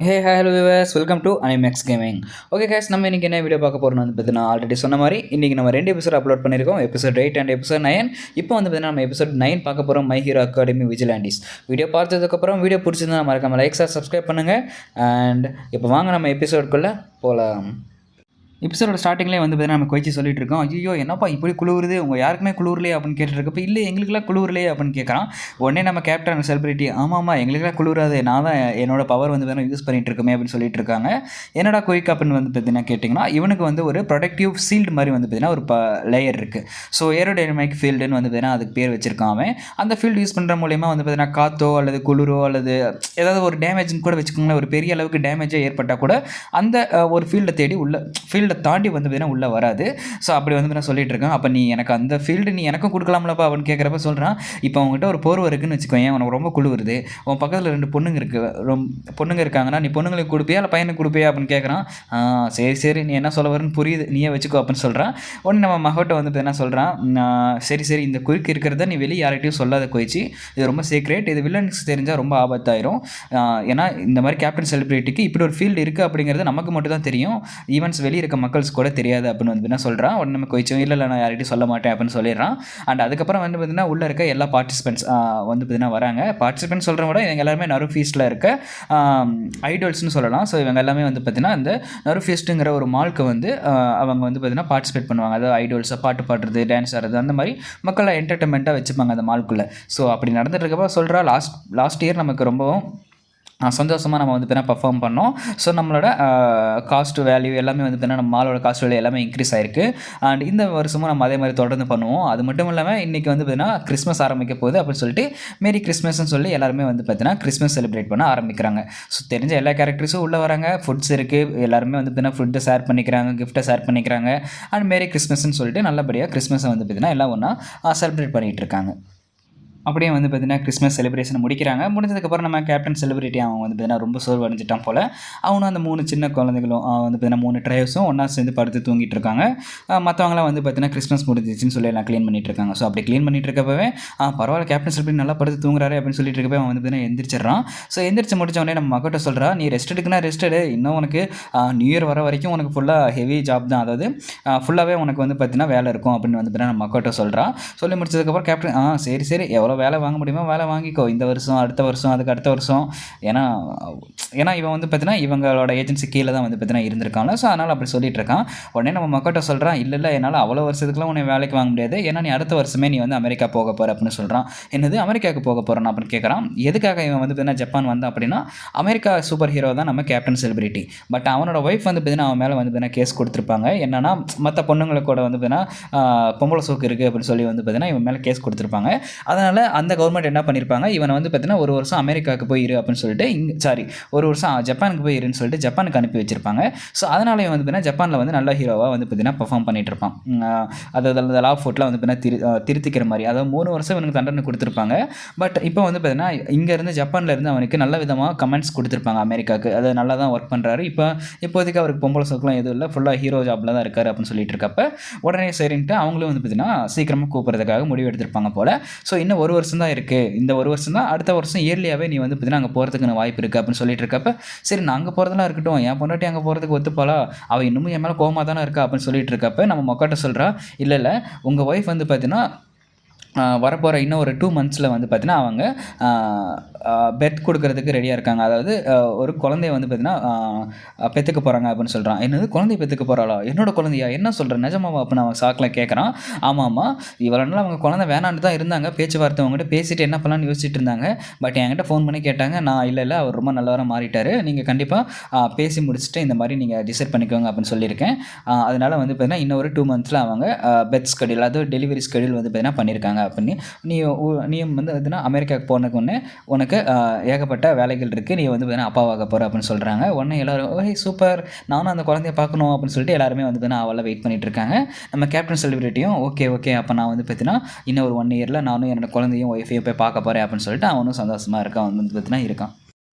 Hey hello viewers, welcome to Animax gaming. Okay guys, நம்ம இன்றைக்கி என்ன வீடியோ பார்க்க போகிறோம்னு வந்து பார்த்தீங்கன்னா, ஆல்ரெடி சொன்ன மாதிரி இன்றைக்கி நம்ம 2 எபிசோட் அப்லோட் பண்ணியிருக்கோம். Episode 8 and episode 9. இப்போ வந்து பார்த்தீங்கன்னா நம்ம எபிசோட் 9 பார்க்க போகிறோம், my hero academy vigilantes. Video பார்த்ததுக்கப்புறம் வீடியோ பிடிச்சிருந்தா மறக்காமல் லைக்ஸாக சப்ஸ்கிரைப் பண்ணுங்கள். அண்ட் இப்போ வாங்க நம்ம எபிசோடுக்குள்ளே போகலாம். எபிசோட ஸ்டார்டிங்லேயே வந்து பார்த்தீங்கன்னா நம்ம கொய்ச்சி சொல்லிட்டு இருக்கோம், ஐயோ என்னப்பா இப்படி குளிருது, உங்கள் யாருக்குமே குளிர்லையே அப்படின்னு கேட்டுருக்கப்போ, இல்லை எங்களுக்குலாம் குளிர்லையே அப்படின்னு கேட்குறான். உடனே நம்ம கேப்டன் செலிபிரிட்டி, ஆமாம்மா எங்களுக்குலாம் குளிராது, நான் தான் என்னோட பவர் வந்து பார்த்தீங்கன்னா யூஸ் பண்ணிட்டு இருக்கோமே அப்படின்னு சொல்லிட்டு இருக்காங்க. என்னடா குயிக் அப்படின்னு வந்து பார்த்தீங்கன்னா கேட்டிங்கன்னா, இவனுக்கு வந்து ஒரு ப்ரொடக்டிவ் ஃபீல்டு மாதிரி வந்து பார்த்தீங்கன்னா ஒரு லேயர் இருக்குது. ஸோ ஏரோடைனமிக் ஃபீல்டுன்னு வந்து பார்த்தீங்கன்னா அதுக்கு பேர் வச்சிருக்கான் அவன். அந்த ஃபீல்டு யூஸ் பண்ணுற மூலியமாக வந்து பார்த்தீங்கன்னா காற்றோ அல்லது குளிரோ அல்லது ஏதாவது ஒரு டேமேஜ்னு கூட வச்சுக்கோங்களேன், ஒரு பெரிய அளவுக்கு டேமேஜே ஏற்பட்டால் கூட அந்த ஒரு ஃபீல்டை தேடி உள்ள ஃபீல்டை தாண்டி வந்து பார்த்தீங்கன்னா உள்ளே வராது. ஸோ அப்படி வந்து நான் சொல்லிட்டு இருக்கேன். அப்போ நீ எனக்கு அந்த ஃபீல்டு நீ எனக்கும் கொடுக்கலாம்லப்பா அப்படின்னு கேட்குறப்ப சொல்கிறான், இப்போ அவங்ககிட்ட ஒரு போர்வை இருக்குன்னு வச்சுக்கோங்க, உனக்கு ரொம்ப குளிருது, உன் பக்கத்தில் 2 பொண்ணுங்க இருக்குது, பொண்ணுங்க இருக்காங்கன்னா நீ பொண்ணுங்களுக்கு கொடுப்பியா இல்லை பையனுக்கு கொடுப்பியா அப்படின்னு கேட்குறான். சரி சரி நீ என்ன சொல்ல வரன்னு புரியுது, நீயே வச்சுக்கோ அப்படின்னு சொல்கிறான். உடனே நம்ம மகோட்ட வந்து என்ன சொல்கிறான், சரி சரி இந்த குறுக்கு இருக்கிறத நீ வெளியே யார்கிட்டையும் சொல்லாத கொய்ச்சி, இது ரொம்ப சீக்ரெட், இது வில்லனுக்கு தெரிஞ்சால் ரொம்ப ஆபத்தாயிரும். ஏன்னா இந்த மாதிரி கேப்டன் செலிபிரிட்டிக்கு இப்படி ஒரு ஃபீல்டு இருக்குது அப்படிங்கிறது நமக்கு மட்டும் தான் தெரியும், ஈவெண்ட்ஸ் வெளியே இருக்க மக்கள்ஸ் கூட தெரியாது அப்படின்னு வந்து என்ன சொல்கிறான். உடனே நம்ம கொய்ச்சோம், இல்லை நான் யார்கிட்டையும் சொல்ல மாட்டேன் அப்படின்னு சொல்லிடுறான். அண்ட் அதுக்கப்புறம் வந்து பார்த்தீங்கன்னா உள்ளே இருக்க எல்லா பார்ட்டிசிபென்ட்ஸ் வந்து பார்த்தீங்கன்னா வராங்க. பார்ட்டிசிபென்ட்ஸ் சொல்கிற விட இவங்க எல்லாருமே நரு ஃபீஸ்ட்டில் இருக்க ஐடல்ஸ்னு சொல்லலாம். ஸோ இவங்க எல்லாமே வந்து பார்த்தீங்கன்னா இந்த நரு ஃபீஸ்ட்டுங்கிற ஒரு மால்க்கு வந்து அவங்க வந்து பார்த்தீங்கன்னா பார்ட்டிசிபேட் பண்ணுவாங்க. அதாவது ஐடல்ஸை பாட்டு பாடுறது, டான்ஸ் ஆடுறது, அந்த மாதிரி மக்களை என்டர்டைன்மெண்ட்டாக வச்சுப்பாங்க அந்த மால்க்குள்ளே. ஸோ அப்படி நடந்துட்டு இருக்கப்போ சொல்கிறா, லாஸ்ட் இயர் நமக்கு ரொம்பவும் சந்தோஷமாக நம்ம வந்து பார்த்தீங்கன்னா பர்ஃபார்ம் பண்ணோம். ஸோ நம்மளோட காஸ்ட் வேல்யூ எல்லாமே வந்து பார்த்தீங்கன்னா நம்ம மாலோட காஸ்ட் வேல்யூ எல்லாமே இன்க்ரீஸ் ஆயிருக்கு. அண்ட் இந்த வருஷமும் நம்ம அதே மாதிரி தொடர்ந்து பண்ணுவோம். அது மட்டும் இல்லாமல் இன்றைக்கி வந்து பார்த்தீங்கன்னா கிறிஸ்மஸ் ஆரம்பிக்க போகுது அப்படின்னு சொல்லிட்டு மேரி கிறிஸ்மஸ்ன்னு சொல்லி எல்லாருமே வந்து பார்த்தீங்கன்னா கிறிஸ்மஸ் செலிப்ரேட் பண்ண ஆரம்பிக்கிறாங்க. ஸோ தெரிஞ்ச எல்லா கேரக்டர்ஸும் உள்ளே வராங்க, ஃபுட்ஸ் இருக்குது, எல்லாருமே வந்து பார்த்தீங்கன்னா ஃபுட்டை ஷேர் பண்ணிக்கிறாங்க, கிஃப்ட்டை ஷேர் பண்ணிக்கிறாங்க. அண்ட் மேரி கிறிஸ்மஸ்ன்னு சொல்லிட்டு நல்லபடியாக கிறிஸ்மஸை வந்து பார்த்தீங்கன்னா எல்லாம் ஒன்றா செலிப்ரேட் பண்ணிகிட்டு இருக்காங்க. அப்படியே வந்து பார்த்தீங்கன்னா கிறிஸ்மஸ் செலிப்ரேஷன் முடிக்கிறாங்க. முடிஞ்சதுக்கப்புறம் நம்ம கேப்டன் செலிபிரிட்டி அவன் வந்து பார்த்தீங்கன்னா ரொம்ப சோர்வடைஞ்சிட்டான் போல். அவனும் அந்த 3 சின்ன குழந்தைகளும் வந்து பார்த்தீங்கன்னா 3 ட்ரைவ்ஸும் ஒன்றா சேர்ந்து படுத்து தூங்கிட்டு இருக்காங்க. மற்றவங்களாம் வந்து பார்த்தீங்கன்னா கிறிஸ்மஸ் முடிஞ்சிச்சுன்னு சொல்லி எல்லாம் க்ளீன் பண்ணிட்டு இருக்காங்க. ஸோ அப்படி க்ளீன் பண்ணிட்டு இருக்கப்பவே பரவாயில்ல கேப்டன் செலிபிரிட்டி நல்லா படுத்து தூங்குறாரு அப்படின்னு சொல்லிட்டு இருக்கப்போ அவன் வந்து பார்த்தீங்கன்னா எந்திரிச்சிடறான். ஸோ எந்திரிச்சு முடிச்ச உடனே நம்ம மக்கட்ட சொல்கிறா, நீ ரெஸ்ட் எடுக்குன்னா ரெஸ்ட் எடு, இன்னும் உனக்கு நியூ இயர் வர வரைக்கும் உனக்கு ஃபுல்லாக ஹெவி ஜாப் தான், அதாவது ஃபுல்லாகவே உனக்கு வந்து பார்த்தீங்கன்னா வேலை இருக்கும் அப்படின்னு வந்து பார்த்தீங்கன்னா நம்ம மக்கட்ட சொல்கிறா. சொல்லி முடிச்சதுக்கப்புறம் கேப்டன் சரி சரி எவ்வளோ வேலை வாங்க முடியுமோ வேலை வாங்கிக்கோ, இந்த வருஷம் அடுத்த வருஷம் அதுக்கு அடுத்த வருஷம். ஏன்னா இவன் வந்து பார்த்தீங்கன்னா இவங்களோட ஏஜென்சி கீழே தான் வந்து பார்த்தீங்கன்னா இருந்திருக்காங்க. ஸோ அதனால் அப்படி சொல்லிட்டு இருக்கான். உடனே நம்ம மக்கள்கிட்ட சொல்கிறான், இல்லை என்னால் அவ்வளோ வருஷத்துக்குலாம் உன்னை வேலைக்கு வாங்க முடியாது, ஏன்னா நீ அடுத்த வருஷமே நீ வந்து அமெரிக்கா போக போகிற அப்படின்னு சொல்கிறான். என்னது அமெரிக்காவுக்கு போக போகிறான் அப்படின்னு கேட்குறான். எதுக்காக இவன் வந்து பார்த்தீங்கன்னா ஜப்பான் வந்தான் அப்படின்னா, அமெரிக்கா சூப்பர் ஹீரோ தான் நம்ம கேப்டன் செலிபிரிட்டி. பட் அவனோட ஒய்ஃப் வந்து பார்த்தீங்கன்னா அவன் மேலே வந்து பார்த்தீங்கன்னா கேஸ் கொடுத்துருப்பாங்க. என்னன்னா மற்ற பொண்ணுங்களை கூட வந்து பார்த்தீங்கன்னா பொம்பளை சோக்கு இருக்குது அப்படின்னு சொல்லி வந்து பார்த்தீங்கன்னா இவன் மேலே கேஸ் கொடுத்துருப்பாங்க. அதனால் அந்த கவர்மெண்ட் என்ன பண்ணியிருப்பாங்க, இவனை வந்து பார்த்தீங்கன்னா ஒரு வருஷம் அமெரிக்காவுக்கு போய் இரு அப்படின்னு சொல்லிட்டு ஒரு வருஷம் ஜப்பானுக்கு போய் இருன்னு சொல்லிட்டு ஜப்பானுக்கு அனுப்பி வச்சிருப்பாங்க. ஸோ அதனால இவன் வந்து பார்த்தீங்கன்னா ஜப்பானில் வந்து நல்ல ஹீரோவாக வந்து பார்த்தீங்கன்னா பர்ஃபார்ம் பண்ணிட்டு இருப்பான். அதாவது அந்த லா ஃபோர்ட்டில் வந்து பார்த்தீங்கன்னா திருத்திக்கிற மாதிரி, அதாவது 3 வருஷம் இவனுக்கு தண்டனை கொடுத்துருப்பாங்க. பட் இப்போ வந்து பார்த்தீங்கன்னா இங்கேருந்து ஜப்பானில் இருந்து அவனுக்கு நல்ல விதமாக கமெண்ட்ஸ் கொடுத்துருப்பாங்க அமெரிக்காவுக்கு, அது நல்லா தான் ஒர்க் பண்ணுறாரு, இப்போதைக்கு அவருக்கு பொம்பளை சோக்கெலாம் எதுவும் இல்லை, ஃபுல்லாக ஹீரோ ஜாப்பில் தான் இருக்காரு அப்படின்னு சொல்லிட்டு இருக்கப்ப உடனே சரின்ட்டு அவங்களும் வந்து பார்த்தீங்கன்னா சீக்கிரமாக கூப்பிட்றதுக்காக முடிவு எடுத்திருப்பாங்க போல். ஸோ இன்னும் 1 வருஷம் தான் இருக்குது, இந்த 1 வருஷம் தான், அடுத்த வருஷம் இயர்லியாகவே நீ வந்து பார்த்தீங்கன்னா அங்கே போகிறதுக்கு வாய்ப்பு இருக்குது அப்படின்னு சொல்லிட்டு இருக்கப்ப, சரி நான் அங்கே போகிறதெல்லாம் இருக்கட்டும், என் பொண்டாட்டி அங்கே போகிறதுக்கு ஒத்துப்பாளா, அவள் இன்னமும் என் மேலே கோவமாக தானே இருக்கா அப்படின்னு சொல்லிட்டு இருக்கப்ப நம்ம மொக்காட்ட சொல்கிறா, இல்லை உங்கள் ஒய்ஃப் வந்து பார்த்தீங்கன்னா வரப்போகிற இன்னும் ஒரு 2 மந்த்ஸில் வந்து பார்த்தீங்கன்னா அவங்க பெர்த் கொடுக்கறதுக்கு ரெடியாக இருக்காங்க. அதாவது ஒரு குழந்தைய வந்து பார்த்தீங்கன்னா பெற்றுக்க போகிறாங்க அப்படின்னு சொல்கிறான். என்னது குழந்தைய பெற்றுக்க போகிறாளா, என்னோட குழந்தையா, என்ன சொல்கிறேன் நிஜமாவா அப்படின்னு அவன் சாக்கில் கேட்குறான். ஆமாம் இவ்வளோ நாள் அவங்க குழந்தை வேணான்னு தான் இருந்தாங்க, பேச்சுவார்த்தை அவங்ககிட்ட பேசிட்டு என்ன பண்ணலான்னு யோசிச்சுட்டு இருந்தாங்க. பட் என்கிட்ட ஃபோன் பண்ணி கேட்டாங்க, நான் இல்லை அவர் ரொம்ப நல்லவராக மாறிட்டார், நீங்கள் கண்டிப்பாக பேசி முடிச்சுட்டு இந்த மாதிரி நீங்கள் டிசைட் பண்ணிக்கோங்க அப்படின்னு சொல்லியிருக்கேன். அதனால் வந்து பார்த்தீங்கன்னா இன்னும் ஒரு 2 மந்த்ஸில் அவங்க பெர்த் ஸ்கெடியூல், அதாவது டெலிவரி ஸ்கெடியூல் வந்து பார்த்தீங்கன்னா பண்ணியிருக்காங்க அப்படின்னு. நீ வந்து பார்த்தீங்கன்னா அமெரிக்காவுக்கு போனதுக்கு ஒன்று உனக்கு ஏகப்பட்ட வேலைகள் இருக்குது, நீ வந்து பார்த்தீங்கன்னா அப்பாவாக போகிற அப்படின்னு சொல்கிறாங்க. உடனே எல்லோரும் ஓஹே சூப்பர், நானும் அந்த குழந்தைய பார்க்கணும் அப்படின்னு சொல்லிட்டு எல்லாருமே வந்து பார்த்தீங்கன்னா அவளை வெயிட் பண்ணிட்டு இருக்காங்க. நம்ம கேப்டன் செலிபிரிட்டியும் ஓகே அப்போ நான் வந்து பார்த்தீங்கன்னா இன்னும் ஒரு 1 இயரில் நானும் என்னோட குழந்தையும் ஒய்ஃபையும் போய் பார்க்க போகிறேன் அப்படின்னு சொல்லிட்டு அவனும் சந்தோஷமாக இருக்கான், வந்து பார்த்தீங்கன்னா இருக்கான்.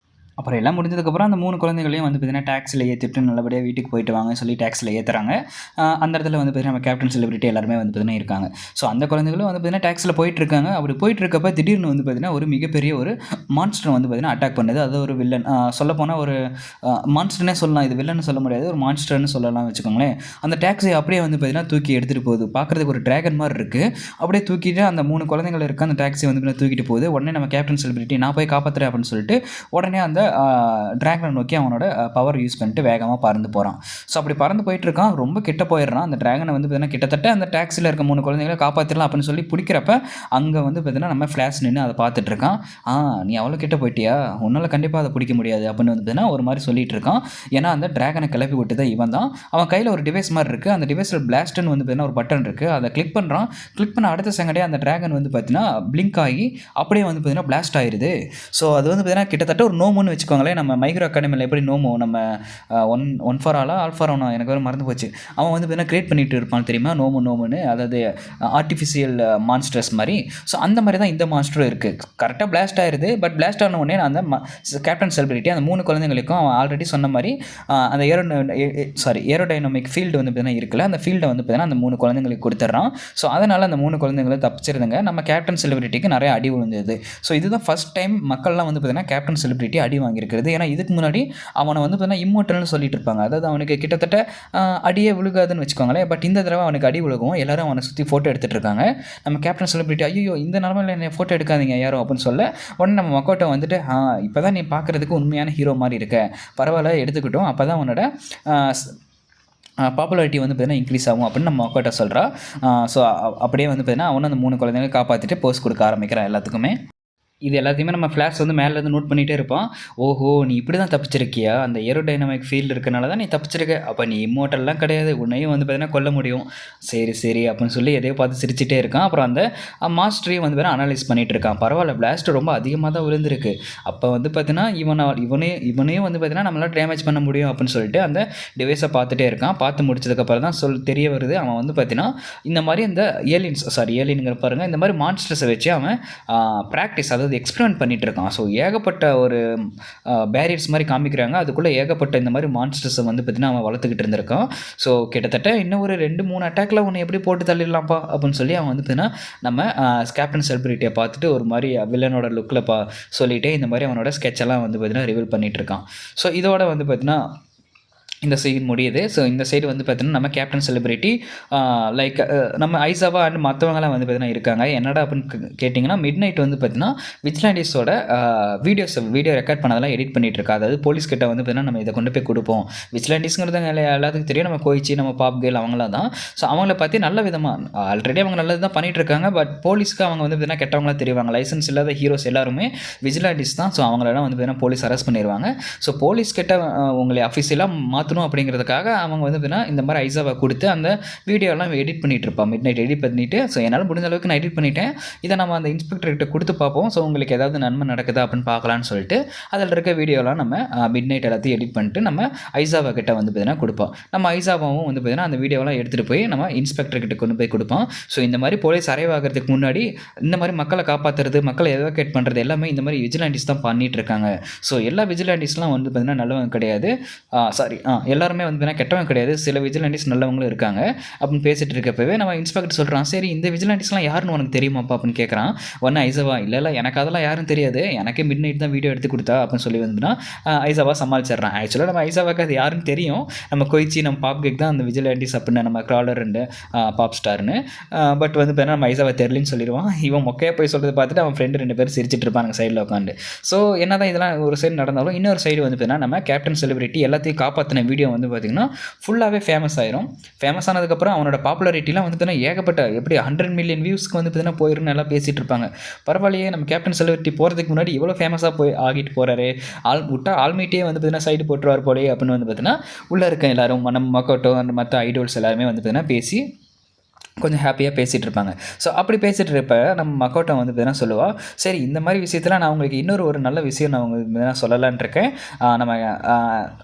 அப்புறம் எல்லாம் முடிஞ்சதுக்கப்புறம் அந்த 3 குழந்தைகளையும் வந்து பார்த்தீங்கன்னா டாக்ஸியில் ஏற்றிட்டு நல்லபடியாக வீட்டுக்கு போயிட்டு வாங்கன்னு சொல்லி டாக்ஸியில் ஏற்றுறாங்க. அந்த இடத்துல வந்து பார்த்தீங்கன்னா நம்ம கேப்டன் செலிபிரிட்டி எல்லாருமே வந்து பார்த்தீங்கன்னா இருக்காங்க. ஸோ அந்த குழந்தைகளும் வந்து பார்த்தீங்கன்னா டாக்ஸியில் போயிட்டுருக்காங்க. அப்படி போயிட்டுருக்கப்ப திடீர்னு வந்து பார்த்தீங்கன்னா ஒரு மிகப்பெரிய ஒரு மான்ஸ்டர் வந்து பார்த்தீங்கன்னா அட்டாக் பண்ணுது. அது ஒரு வில்லன், சொல்லப்போனால் ஒரு மான்ஸ்டர்னே சொல்லலாம், இது வில்லன்னு சொல்ல முடியாது, ஒரு மான்ஸ்டர்னு சொல்லலாம் வச்சுக்கோங்களேன். அந்த டாக்ஸியை அப்படியே வந்து பார்த்தீங்கன்னா தூக்கி எடுத்துகிட்டு போகுது. பார்க்குறதுக்கு ஒரு டிராகன் மாதிரி இருக்குது. அப்படியே தூக்கிட்டு அந்த 3 குழந்தைகள் இருக்க அந்த டாக்ஸி வந்து பார்த்தீங்கன்னா தூக்கிட்டு போகுது. உடனே நம்ம கேப்டன் செலிபிரிட்டி நான் போய் காப்பாற்றுறேன் அப்படின்னு சொல்லிட்டு உடனே அந்த டிராகனை நோக்கி அவனோட பவர் யூஸ் பண்ணிட்டு வேகமாக பறந்து போகிறான். ஸோ அப்படி பறந்து போயிட்டுருக்கான். ரொம்ப கிட்ட போயிடுறான். அந்த டிராகனை வந்து பார்த்தீங்கன்னா கிட்டத்தட்ட அந்த டாக்ஸியில் இருக்க 3 குழந்தைகளை காப்பாற்றிடலாம் அப்படின்னு சொல்லி பிடிக்கிறப்ப அங்கே வந்து பார்த்தீங்கன்னா நம்ம ஃப்ளாஷ் நின்று அதை பார்த்துட்ருக்கான். நீ அவ்வளோ கிட்ட போயிட்டியா, உன்னால் கண்டிப்பாக அதை பிடிக்க முடியாது அப்படின்னு வந்து பார்த்தீங்கன்னா ஒரு மாதிரி சொல்லிட்டு இருக்கான். ஏன்னா அந்த டிராகனை கிளப்பி விட்டு தான் இவன் தான். அவன் கையில் ஒரு டிவைஸ் மாதிரி இருக்குது. அந்த டிவைஸில் பிளாஸ்ட்னு வந்து பார்த்தீங்கன்னா ஒரு பட்டன் இருக்குது. அதை கிளிக் பண்ணுறான். கிளிக் பண்ண அடுத்த செகண்டே அந்த டிராகன் வந்து பார்த்தீங்கன்னா பிளிங்க் ஆகி அப்படியே வந்து பார்த்தீங்கன்னா பிளாஸ்ட் ஆயிடுது. ஸோ அது வந்து பார்த்தீங்கன்னா கிட்டத்தட்ட ஒரு நோமுன்னு வச்சுக்கோங்களேன். நம்ம மை ஹீரோ அகாடமியில் எப்படி நோமோ நம்ம one for Ala all for ஒன்னா எனக்கு வேறு மறந்து போச்சு. அவன் வந்து பார்த்தீங்கன்னா கிரியேட் பண்ணிட்டு இருப்பான் தெரியுமா, நோமுன்னு, அதாவது ஆர்டிஃபிஷியல் மான்ஸ்டர்ஸ் மாதிரி. ஸோ அந்த மாதிரி தான் இந்த மான்ஸ்டரும் இருக்குது. கரெக்டாக பிளாஸ்ட் ஆயிடுது. பட் பிளாஸ்ட் ஆன உடனே அந்த கேப்டன் செலிபிரிட்டி அந்த 3 குழந்தைங்களுக்கும் அவன் ஆல்ரெடி சொன்ன மாதிரி அந்த ஏரோடைனமிக் ஃபீல்டு வந்து பார்த்தீங்கன்னா இருக்குல்ல, அந்த ஃபீல்டை வந்து பார்த்தீங்கன்னா அந்த 3 குழந்தைங்களுக்கு கொடுத்துட்றான். ஸோ அதனால் அந்த 3 குழந்தைங்களும் தப்பிச்சிருந்தாங்க. நம்ம கேப்டன் செலிபிரிட்டிக்கு நிறைய அடி விழுந்தது. ஸோ இதுதான் ஃபஸ்ட் டைம் மக்கள்லாம் வந்து பார்த்தீங்கன்னா கேப்டன் செலிபிரிட்டி அடி வாங்கியிருக்கிறது. ஏன்னா இதுக்கு முன்னாடி அவனை வந்து பார்த்தீங்கன்னா இம்மோட்டல்னு சொல்லிட்டு இருப்பாங்க. அதாவது அவனுக்கு கிட்டத்தட்ட அடியே விழுகாதுன்னு வச்சுக்கோங்களேன். பட் இந்த தடவை அவனுக்கு அடி விழுகும். எல்லாரும் அவனை சுற்றி ஃபோட்டோ எடுத்துகிட்டு இருக்காங்க. நம்ம கேப்டன் செலிபிரிட்டி ஐயோ இந்த நிலமையில் என்ன ஃபோட்டோ எடுக்காதீங்க யாரும் அப்படின்னு சொல்ல உடனே நம்ம மக்கோட்டை வந்துட்டு இப்போ தான் நீ பார்க்குறதுக்கு உண்மையான ஹீரோ மாதிரி இருக்க, பரவாயில்ல எடுத்துக்கிட்டோம், அப்போ தான் உன்னோட பாப்புலாரிட்டி வந்து பார்த்தீங்கன்னா இன்க்ரீஸ் ஆகும் அப்படின்னு நம்ம மக்கோட்டை சொல்கிறா. ஸோ அப்படியே வந்து பார்த்தீங்கன்னா அவனும் அந்த 3 குழந்தைங்களை காப்பாற்றிட்டு போஸ்ட் கொடுக்க ஆரம்பிக்கிறான் எல்லாத்துக்குமே. இது எல்லாத்தையுமே நம்ம ஃப்ளாஷ் வந்து மேலேருந்து நோட் பண்ணிகிட்டே இருப்பான். ஓஹோ நீ இப்படி தான் தப்பிச்சிருக்கியா, அந்த ஏரோடைனமிக் ஃபீல்டு இருக்கனால தான் நீ தப்பிச்சிருக்க, அப்போ நீ இம்மோட்டல்லாம் கிடையாது, உன்னையும் வந்து பார்த்தீங்கன்னா கொல்ல முடியும், சரி அப்படின்னு சொல்லி எதையோ பார்த்து சிரிச்சிட்டே இருக்கான். அப்புறம் அந்த மாஸ்டரையும் வந்து பார்த்தீங்கன்னா அனலைஸ் பண்ணிகிட்டு இருக்கான். பரவாயில்ல பிளாஸ்ட் ரொம்ப அதிகமாக தான் விழுந்திருக்கு, அப்போ வந்து பார்த்தீங்கன்னா இவனையும் வந்து பார்த்தீங்கன்னா நம்மளால் டேமேஜ் பண்ண முடியும் அப்படின்னு சொல்லிட்டு அந்த டிவைஸை பார்த்துட்டே இருக்கான். பார்த்து முடிச்சதுக்கப்புறம் தான் தெரிய வருது அவன் வந்து பார்த்தீங்கன்னா இந்த மாதிரி இந்த ஏலியனுங்கிற பாருங்கள், இந்த மாதிரி மான்ஸ்டர்ஸை வச்சு அவன் ப்ராக்டிஸ், அதாவது எக்ஸ்பெரிமெண்ட் பண்ணிகிட்டு இருக்கான். ஸோ ஏகப்பட்ட ஒரு பேரியர்ஸ் மாதிரி காமிக்கிறாங்க. அதுக்குள்ளே ஏகப்பட்ட இந்த மாதிரி மான்ஸ்டர்ஸை வந்து பார்த்தீங்கன்னா அவன் வளர்த்துக்கிட்டு இருந்திருக்கான். ஸோ கிட்டத்தட்ட இன்னும் ஒரு 2-3 அட்டாக்ல அவனை எப்படி போட்டு தள்ளிடலாம்ப்பா அப்படின்னு சொல்லி அவன் வந்து பார்த்தீங்கன்னா நம்ம கேப்டன் செலிபிரிட்டியை பார்த்துட்டு ஒரு மாதிரி வில்லனோட லுக்கில் சொல்லிவிட்டு இந்த மாதிரி அவனோட ஸ்கெட்செல்லாம் வந்து பார்த்தீங்கன்னா ரிவீல் பண்ணிகிட்டு இருக்கான். ஸோ இதோட வந்து பார்த்தீங்கன்னா இந்த சைடு முடியுது. ஸோ இந்த சைடு வந்து பார்த்தீங்கன்னா நம்ம கேப்டன் செலிபிரிட்டி லைக் நம்ம ஐசாவா அண்ட் மற்றவங்களாம் வந்து பார்த்தீங்கன்னா இருக்காங்க. என்னடா அப்படின்னு கேட்டிங்கன்னா மிட் நைட் வந்து பார்த்தீங்கன்னா விஜிலாண்டிஸோட வீடியோ ரெக்கார்ட் பண்ணதெல்லாம் எடிட் பண்ணிகிட்டு இருக்கா. அதாவது போலீஸ் கிட்ட வந்து பார்த்தீங்கன்னா நம்ம இதை கொண்டு போய் கொடுப்போம். விஜிலாண்டிஸ்ங்கிறது எல்லாத்துக்கும் தெரியும், நம்ம கோயிச்சி நம்ம பாப் கேல் அவங்களாம் தான். ஸோ அவங்கள பற்றி நல்ல விதமாக ஆல்ரெடி அவங்க நல்லது தான் பண்ணிகிட்டு இருக்காங்க. பட் போலீஸ்க்கு அவங்க வந்து பார்த்தீங்கன்னா கெட்டவங்களாம் தெரிவாங்க. லைசன்ஸ் இல்லாத ஹீரோஸ் எல்லாருமே விஜிலாண்டிஸ் தான். ஸோ அவங்களெல்லாம் வந்து பார்த்தீங்கன்னா போலீஸ் அரெஸ்ட் பண்ணிடுவாங்க. ஸோ போலீஸ் கிட்ட உங்களை அஃபிஷியலாக மாற்றணும் அப்படிங்கிறதுக்காக அவங்க வந்து இந்த மாதிரி ஐசாவை கொடுத்து அந்த வீடியோலாம் எடிட் பண்ணிட்டு இருப்பான். மிட் நைட் எடிட் பண்ணிட்டு ஸோ என்னால் முடிஞ்ச அளவுக்கு நான் எடிட் பண்ணிட்டேன், இதை நம்ம அந்த இன்ஸ்பெக்டர்கிட்ட கொடுத்து பார்ப்போம், ஸோ உங்களுக்கு ஏதாவது நன்மை நடக்குதா அப்படின்னு பார்க்கலான்னு சொல்லிட்டு அதில் இருக்க வீடியோலாம் நம்ம மிட் நைட் எல்லாத்தையும் எடிட் பண்ணிட்டு நம்ம ஐசாவா கிட்ட வந்து பார்த்தீங்கன்னா கொடுப்போம். நம்ம ஐசாவாவும் வந்து பார்த்தீங்கன்னா அந்த வீடியோலாம் எடுத்துகிட்டு போய் நம்ம இன்ஸ்பெக்டர் கிட்ட கொண்டு போய் கொடுப்போம். ஸோ இந்த மாதிரி போலீஸ் அரைவாகிறதுக்கு முன்னாடி இந்த மாதிரி மக்களை காப்பாற்றுறது, மக்களை எவாக்குவேட் பண்ணுறது எல்லாமே இந்த மாதிரி விஜிலாண்டிஸ் தான் பண்ணிட்டு இருக்காங்க. ஸோ எல்லா விஜிலாண்டிஸ்லாம் வந்து பார்த்தீங்கன்னா நல்லவங்க கிடையாது, எல்லாருமே வந்து கெட்டவங்க கிடையாது, சில விஜிலாண்டிஸ் நல்லவங்களும் இருக்காங்க அப்படின்னு பேசிகிட்டு இருக்கப்பவே நம்ம இன்ஸ்பெக்டர் சொல்கிறான், சரி இந்த விஜிலாண்டிஸ்லாம் யாருன்னு உனக்கு தெரியுமாப்பா அப்படின்னு கேட்குறான். ஒன்று ஐசாவா இல்லை எனக்கு அதெல்லாம் யாரும் தெரியாது, எனக்கே மிட் நைட் தான் வீடியோ எடுத்து கொடுத்தா அப்படின்னு சொல்லி வந்துன்னா ஐசாவா சமாளிச்சிட்றான். ஆக்சுவலாக நம்ம ஐசாவாக்கு அது யாருன்னு தெரியும், நம்ம கொய்ச்சி நம்ம பாப் கேக் தான் அந்த விஜிலாண்டிஸ் அப்படின்னு நம்ம க்ராலர் அண்டு பாப் ஸ்டார்னு. பட் வந்து பார்த்தீங்கன்னா நம்ம ஐசாவா தெரியலன்னு சொல்லிடுவான். இவன் மொக்கையாக போய் சொல்கிறத பார்த்துட்டு அவன் ஃப்ரெண்டு 2 பேர் சிரிச்சிட்டு இருப்பாங்க சைடில் உட்காந்து. ஸோ என்ன தான் இதெல்லாம் ஒரு சைடு நடந்தாலும் இன்னொரு சைடு வந்து பார்த்தீங்கன்னா நம்ம கேப்டன் செலிபிரிட்டி எல்லாத்தையும் காப்பாற்றின வீடியோ வந்து பார்த்திங்கன்னா ஃபுல்லாகவே ஃபேமஸ் ஆயிரும். ஃபேமஸ் ஆனதுக்கப்புறம் அவனோட பாப்புலாரிட்டிலாம் வந்து பார்த்தீங்கன்னா ஏகப்பட்ட எப்படி 100 மில்லியன் வியூஸ்க்கு வந்து பார்த்தீங்கன்னா போயிருன்னு எல்லாம் பேசிகிட்டு இருப்பாங்க. பரவாயில்லையே நம்ம கேப்டன் செலிபிரிட்டி போகிறதுக்கு முன்னாடி இவ்வளோ ஃபேமஸாக போய் ஆகிட்டு போகிறாரு, ஆல்மீட்டே வந்து பார்த்தீங்கன்னா சைடு போட்டுருவார் போலே அப்படின்னு வந்து பார்த்தீங்கன்னா உள்ளே இருக்க எல்லாரும் நம்ம மக்கோட்டோ அந்த மற்ற ஐடோல்ஸ் எல்லாருமே வந்து பார்த்தீங்கன்னா பேசி கொஞ்சம் ஹாப்பியாக பேசிகிட்டு இருப்பாங்க. ஸோ அப்படி பேசிகிட்டு இருப்ப நம்ம மக்கோட்டோ வந்து பார்த்தீங்கன்னா சொல்லுவா, சரி இந்த மாதிரி விஷயத்தில் நான் உங்களுக்கு ஒரு நல்ல விஷயம் நான் உங்களுக்கு பார்த்தீங்கன்னா சொல்லலான்னு இருக்கேன். நம்ம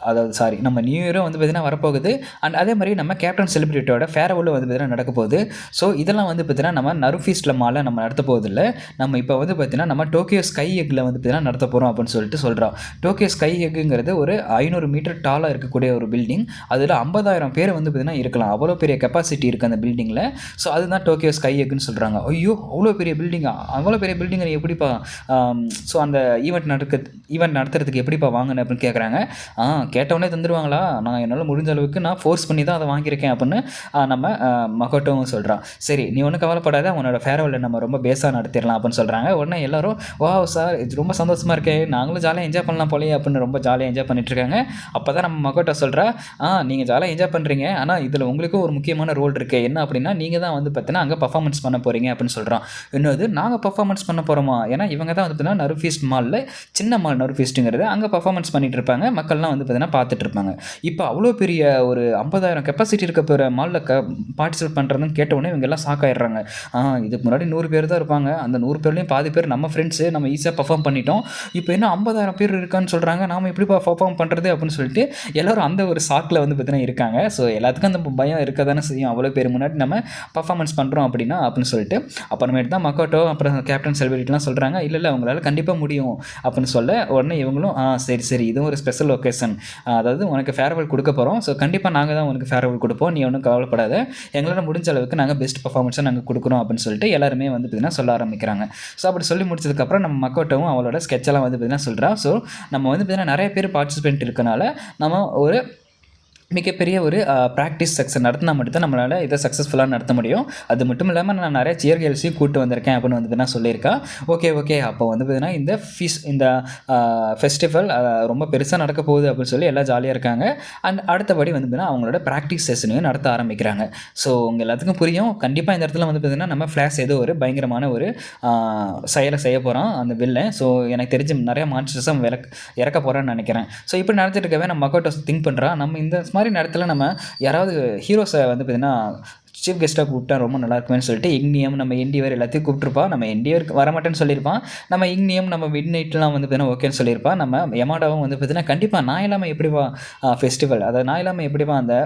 அதாவது நம்ம நியூ இயரும் வந்து பார்த்தீங்கன்னா வரப்போகுது. அண்ட் அதே மாதிரி நம்ம கேப்டன் செலிபிரிட்டியோட ஃபேர்வெலும் வந்து பார்த்தீங்கன்னா நடக்க போகுது. ஸோ இதெல்லாம் வந்து பார்த்தீங்கன்னா நம்ம நருஃபீஸ்டில் மாலை நம்ம நடத்த போவதில்லை. நம்ம இப்போ வந்து பார்த்தீங்கன்னா நம்ம டோக்கியோ ஸ்கை எக்கில் வந்து பார்த்தீங்கன்னா நடத்த போகிறோம் அப்படின்னு சொல்லிட்டு சொல்கிறோம். டோக்கியோ ஸ்கை எக்குங்கிறது ஒரு 500 மீட்டர் டாலாக இருக்கக்கூடிய ஒரு பில்டிங். அதில் 50,000 பேர் வந்து பார்த்தீங்கன்னா இருக்கலாம். அவ்வளோ பெரிய கெப்பாசிட்டி இருக்குது அந்த பில்டிங்கில். ஸோ அதுதான் டோக்கியோ ஸ்கை எக்குன்னு சொல்கிறாங்க. ஐயோ அவ்வளோ பெரிய பில்டிங்கா, அவ்வளோ பெரிய பில்டிங்கை நீ எப்படிப்பா ஸோ அந்த ஈவெண்ட் நடத்துறதுக்கு எப்படிப்பா வாங்கினேன் அப்படின்னு கேட்குறாங்க. கேட்டவுடனே தந்துடுவாங்களா, நான் என்னால் முடிஞ்ச அளவுக்கு நான் ஃபோர்ஸ் பண்ணி தான் அதை வாங்கியிருக்கேன் அப்படின்னு நம்ம மக்கோட்டோவும் சொல்கிறான். சரி நீ ஒன்றும் கவலைப்படாத, உன்னோட ஃபேர்வெல்லை நம்ம ரொம்ப பேஸாக நடத்திடலாம் அப்படின்னு சொல்கிறாங்க. உடனே எல்லோரும் வா சார் இது ரொம்ப சந்தோஷமாக இருக்கேன், நாங்களும் ஜாலியாக என்ஜாய் பண்ணலாம் போலையே அப்படின்னு ரொம்ப ஜாலியாக என்ஜாய் பண்ணிட்டுருக்காங்க. அப்போ தான் நம்ம மக்கோட்டோ சொல்கிறா, நீங்கள் ஜாலியாக என்ஜாய் பண்ணுறீங்க, ஆனால் இதில் உங்களுக்கும் ஒரு முக்கியமான ரோல் இருக்குது. என்ன அப்படின்னா நீங்கள் தான் வந்து பார்த்தீங்கன்னா அங்கே பர்ஃபார்மன்ஸ் பண்ண போகிறீங்க அப்படின்னு சொல்கிறான். இன்னொரு நாங்கள் பர்ஃபார்மன்ஸ் பண்ண போகிறோமா, ஏன்னா இவங்க தான் வந்து பார்த்தீங்கன்னா நருஃபீஸ்ட் மாலில் சின்ன மால் நருஃபீஸ்ட்டுங்கிறது அங்கே பர்ஃபார்மன்ஸ் பண்ணிட்டு இருப்பாங்க, மக்கள்லாம் வந்து பார்த்தீங்கன்னா பார்த்துட்டு இருப்பாங்க. இப்போ அவ்வளோ பெரிய ஒரு 50,000 கெப்பாசிட்டி இருக்க போகிற மாலில் பார்ட்டிசிபேட் பண்ணுறதுன்னு கேட்டவுடனே இவங்க எல்லாம் ஷாக் ஆகிடுறாங்க. இதுக்கு முன்னாடி 100 பேர் தான் இருப்பாங்க, அந்த 100 பேர்லேயும் பாதி பேர் நம்ம ஃப்ரெண்ட்ஸு, நம்ம ஈஸியாக பர்ஃபார்ம் பண்ணிட்டோம், இப்போ என்ன 50,000 பேர் இருக்கான்னு சொல்கிறாங்க, நாம் எப்படிப்பா பர்ஃபார்ம் பண்ணுறது அப்படின்னு சொல்லிட்டு எல்லோரும் அந்த ஒரு ஷாக்கில் வந்து பார்த்தீங்கன்னா இருக்காங்க. ஸோ எல்லாத்துக்கும் அந்த பயம் இருக்க தானே செய்யும், அவ்வளோ பேர் முன்னாடி நம்ம பர்ஃபார்மன்ஸ் பண்ணுறோம் அப்படின்னு சொல்லிட்டு. அப்புறமேட்டு தான் மக்கோட்டோ அப்புறம் கேப்டன் செலிபிரிட்டிலாம் சொல்கிறாங்க, இல்லை அவங்களால கண்டிப்பாக முடியும் அப்படின்னு சொல்ல உடனே இவங்களும் சரி இதுவும் ஒரு ஸ்பெஷல் ஒகேஷன், அதாவது உனக்கு ஃபேர்வெல் கொடுக்க போகிறோம், ஸோ கண்டிப்பாக நாங்கள் தான் உனக்கு ஃபேர்வெல் கொடுப்போம், நீ ஒன்றும் கவலைப்படாத, எங்களால் முடிஞ்ச அளவுக்கு நாங்கள் பெஸ்ட் பர்ஃபார்மன்ஸை நாங்கள் கொடுக்குறோம் அப்படின்னு சொல்லிட்டு எல்லாருமே வந்து பார்த்தீங்கன்னா சொல்ல ஆரம்பிக்கிறாங்க. ஸோ அப்படி சொல்லி முடிச்சதுக்கப்புறம் நம்ம மக்கோட்டோவும் அவளோட ஸ்கெட்செல்லாம் வந்து பார்த்தீங்கன்னா சொல்கிறா. ஸோ நம்ம வந்து பார்த்தீங்கன்னா நிறைய பேர் பார்ட்டிசிபெண்ட் இருக்கனால நம்ம ஒரு மிகப்பெரிய ஒரு ப்ராக்டிஸ் செக்ஷன் நடத்தினா மட்டும்தான் நம்மளால் இதை சக்ஸஸ்ஃபுல்லாக நடத்த முடியும். அது மட்டும் இல்லாமல் நான் நிறைய சியர் கேர்ள்ஸையும் கூப்பிட்டு வந்திருக்கேன் அப்படின்னு வந்து நான் சொல்லியிருக்கேன். ஓகே அப்போ வந்து பார்த்தீங்கன்னா இந்த ஃபெஸ்டிவல் ரொம்ப பெருசாக நடக்க போகுது அப்படின்னு சொல்லி எல்லாம் ஜாலியாக இருக்காங்க. அண்ட் அடுத்தபடி வந்து பார்த்தீங்கன்னா அவங்களோட ப்ராக்டிஸ் செஷனையும் நடத்த ஆரம்பிக்கிறாங்க. ஸோ உங்கள் எல்லாத்துக்கும் புரியும், கண்டிப்பாக இந்த இடத்துல வந்து பார்த்தீங்கன்னா நம்ம ஃப்ளாஷ் ஏதோ ஒரு பயங்கரமான ஒரு செயலை செய்ய போகிறோம் அந்த வில்லன். ஸோ எனக்கு தெரிஞ்சு நிறைய மான்ஸ்டர்ஸும் இறக்க போகிறேன்னு நினைக்கிறேன். ஸோ இப்படி நடத்திட்டு இருக்கவே நம்ம மக்கோட்டோ திங்க் பண்ணுறான், நம்ம இந்த மாதிரி நேரத்தில் நம்ம யாராவது ஹீரோஸை வந்து பார்த்தீங்கன்னா சீஃப் கெஸ்ட்டாக கூப்பிட்டா ரொம்ப நல்லா இருக்குமேனு சொல்லிட்டு இக்னியம் நம்ம என்டிவர் எல்லாத்தையும் கூப்பிட்டுருப்பா. நம்ம என்டிவர் வரமாட்டேன்னு சொல்லியிருப்பான், நம்ம இக்னியம் நம்ம மிட் நைட்லாம் வந்து பார்த்தீங்கன்னா ஓகேன்னு சொல்லியிருப்பான். நம்ம யமாடாவும் வந்து பார்த்தீங்கன்னா கண்டிப்பாக நான் இல்லாமல் எப்படிவா ஃபெஸ்டிவல், அதாவது நான் இல்லாமல் எப்படிவா அந்த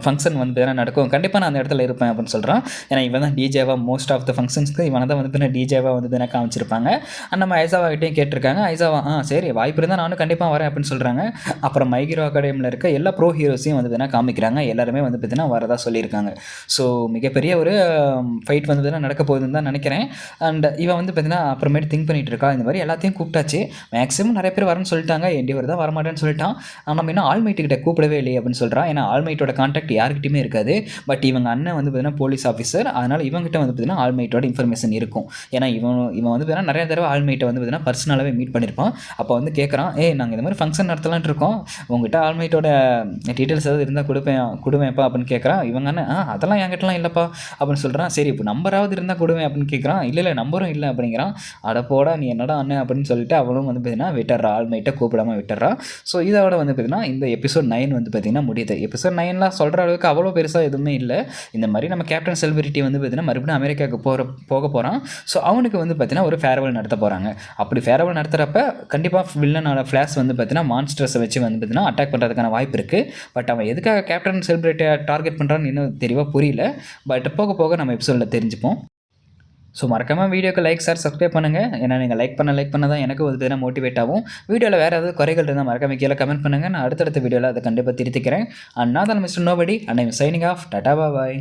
ஃபங்க்ஷன் வந்து பார்த்தீங்கன்னா நடக்கும், கண்டிப்பாக நான் அந்த இடத்துல இருப்பேன் அப்படின்னு சொல்கிறான். ஏன்னா இவன் தான் டிஜேவாக மோஸ்ட் ஆஃப் த ஃபங்க்ஷன்ஸ்க்கு இவனை தான் வந்து பார்த்தீங்கன்னா டிஜேவாக வந்து பார்த்தீங்கன்னா காமிச்சிருப்பாங்க. நம்ம ஐசாவாகிட்டையும் கேட்டிருக்காங்க, ஐசாவா சரி வாய்ப்பு இருந்தால் நானும் கண்டிப்பாக வரேன் அப்படின்னு சொல்கிறாங்க. அப்புறம் மை ஹீரோ அகாடமியில் இருக்க எல்லா ப்ரோ ஹீரோஸையும் வந்து பார்த்தீங்கன்னா காமிக்கிறாங்க, எல்லாருமே வந்து பார்த்தீங்கன்னா வரதா சொல்லியிருக்காங்க. ஸோ மிகப்பெரிய ஒரு ஃபைட் வந்து பார்த்தீங்கன்னா நடக்க போகுதுன்னு தான் நினைக்கிறேன். அண்ட் இவன் வந்து பார்த்தீங்கன்னா அப்புறமேட்டு திங்க் பண்ணிகிட்டு இருக்கா, இந்த மாதிரி எல்லாத்தையும் கூப்பிட்டாச்சு, மேக்ஸிமம் நிறைய பேர் வரேன்னு சொல்லிட்டாங்க, என்டிவர் தான் வரமாட்டேன்னு சொல்லிட்டான், நம்ம இன்னும் ஆல்மைட்டுக்கிட்ட கூப்பிடவே இல்லையே அப்படின்னு சொல்கிறான். ஏன்னா ஆல்மைட்டோட கான்டாக்ட் யாருக்கிட்டையுமே இருக்காது. பட் இவங்க அண்ணன் வந்து பார்த்தீங்கன்னா போலீஸ் ஆஃபீஸர், அதனால் இவங்ககிட்ட வந்து பார்த்தீங்கன்னா ஆல்மைட்டோட இன்ஃபர்மேஷன் இருக்கும். ஏன்னா இவன் வந்து பார்த்தீங்கன்னா நிறைய தடவை ஆல்மைட்டை வந்து பார்த்தீங்கன்னா பர்சனலாகவே மீட் பண்ணியிருப்பான். அப்போ வந்து கேட்குறான், நாங்கள் இந்த மாதிரி ஃபங்க்ஷன் நடத்தலான் இருக்கோம், உங்கள்கிட்ட ஆல்மைட்டோட டீட்டெயில்ஸ் ஏதாவது இருந்தால் கொடுவேன்ப்பா அப்படின்னு கேட்குறான். இவங்க அண்ணன் அதெல்லாம் என்கிட்டலாம் இல்லைப்பா அப்படின்னு சொல்கிறான். சரி இப்போ நம்பராவது இருந்தால் கொடுவேன் அப்படின்னு கேட்குறான். இல்லை நம்பரும் இல்லை அப்படிங்கிறான். அடப்போடா நீ என்னடா அண்ணன் அப்படின்னு சொல்லிட்டு அவளும் வந்து பார்த்தீங்கன்னா விட்டுறா, ஆல்மைட்டை கூப்பிடாமல் விட்டுறா. ஸோ இதோட வந்து பார்த்தீங்கன்னா இந்த எபிசோட் 9 வந்து பார்த்தீங்கன்னா முடியுது. எபிசோட் 9லாம் சொல்கிற அளவுக்கு அவ்வளோ பெருசாக எதுவுமே இல்லை. இந்த மாதிரி நம்ம கேப்டன் செலிபிரிட்டி வந்து பார்த்தீங்கன்னா மறுபடியும் அமெரிக்காவுக்கு போக போகிறான். ஸோ அவனுக்கு வந்து பார்த்தீங்கன்னா ஒரு ஃபேர்வெல் நடத்த போகிறாங்க. அப்படி ஃபேர்வெல் நடத்துகிறப்ப கண்டிப்பாக வில்லனோட ஃப்ளாஷ் வந்து பார்த்தீங்கன்னா மான்ஸ்டர்ஸை வச்சு வந்து பார்த்தீங்கன்னா அட்டாக் பண்ணுறதுக்கான வாய்ப்பு இருக்குது. பட் அவன் எதுக்காக கேப்டன் செலிபிரிட்டியை டார்கெட் பண்ணுறான்னு இன்னும் தெளிவாக புரியல. பட் போக நம்ம எபிசோடில் தெரிஞ்சுப்போம். ஸோ மறக்காமல் வீடியோக்கு லைக் சப்ஸ்கிரைப் பண்ணுங்கள். ஏன்னா நீங்கள் லைக் பண்ண தான் எனக்கு ஒரு தினம் மோட்டிவேட் ஆகும். வீடியோவில் வேறு ஏதாவது குறைகள் இருந்தால் மறக்காம கீழே கமெண்ட் பண்ணுங்கள். நான் அடுத்தடுத்த வீடியோவில் அதை கண்டிப்பாக திருத்திக்கிறேன். அண்ட் நான் தான் mister nobody and I'm signing off. Tata bye.